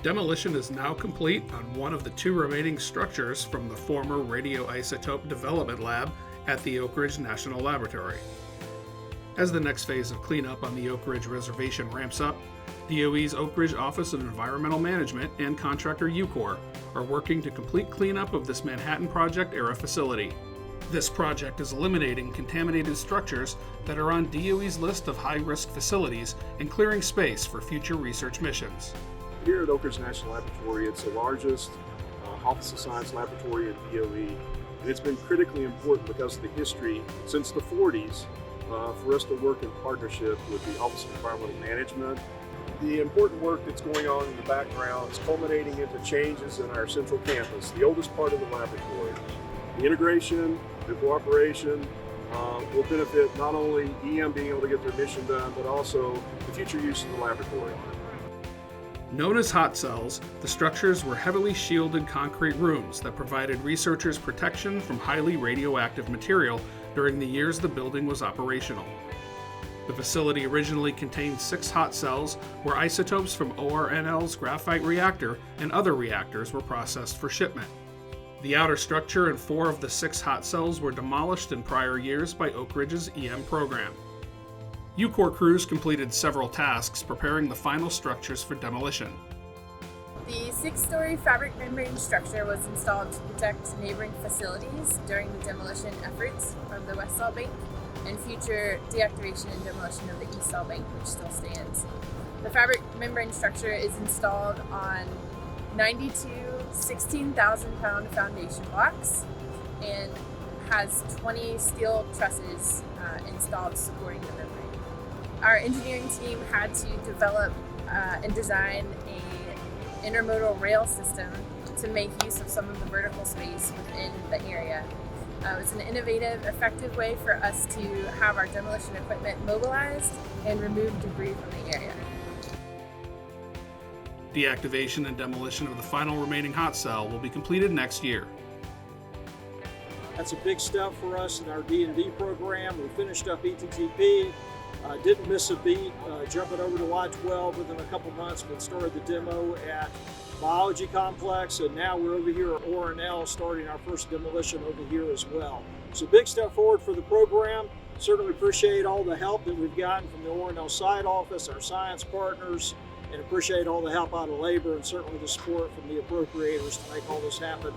Demolition is now complete on one of the two remaining structures from the former radioisotope development lab at the Oak Ridge National Laboratory. As the next phase of cleanup on the Oak Ridge Reservation ramps up, DOE's Oak Ridge Office of Environmental Management and contractor UCOR are working to complete cleanup of this Manhattan Project-era facility. This project is eliminating contaminated structures that are on DOE's list of high-risk facilities and clearing space for future research missions. Here at Oak Ridge National Laboratory, it's the largest Office of Science laboratory at DOE, and it's been critically important because of the history since the 40s for us to work in partnership with the Office of Environmental Management. The important work that's going on in the background is culminating into changes in our central campus, the oldest part of the laboratory. The integration, the cooperation will benefit not only EM being able to get their mission done, but also the future use of the laboratory. Known as hot cells, the structures were heavily shielded concrete rooms that provided researchers protection from highly radioactive material during the years the building was operational. The facility originally contained 6 hot cells where isotopes from ORNL's graphite reactor and other reactors were processed for shipment. The outer structure and 4 of the 6 hot cells were demolished in prior years by Oak Ridge's EM program. UCOR crews completed several tasks preparing the final structures for demolition. The 6-story fabric membrane structure was installed to protect neighboring facilities during the demolition efforts of the West Saw Bank and future deactivation and demolition of the East Saw Bank, which still stands. The fabric membrane structure is installed on 92 16,000-pound foundation blocks and has 20 steel trusses installed supporting the membrane. Our engineering team had to develop and design an intermodal rail system to make use of some of the vertical space within the area. It's an innovative, effective way for us to have our demolition equipment mobilized and remove debris from the area. Deactivation and demolition of the final remaining hot cell will be completed next year. That's a big step for us in our D&D program. We finished up ETTP. Didn't miss a beat, jumping over to Y12 within a couple months, but started the demo at Biology Complex, and now we're over here at ORNL starting our first demolition over here as well. So big step forward for the program. Certainly appreciate all the help that we've gotten from the ORNL site office, our science partners, and appreciate all the help out of labor and certainly the support from the appropriators to make all this happen.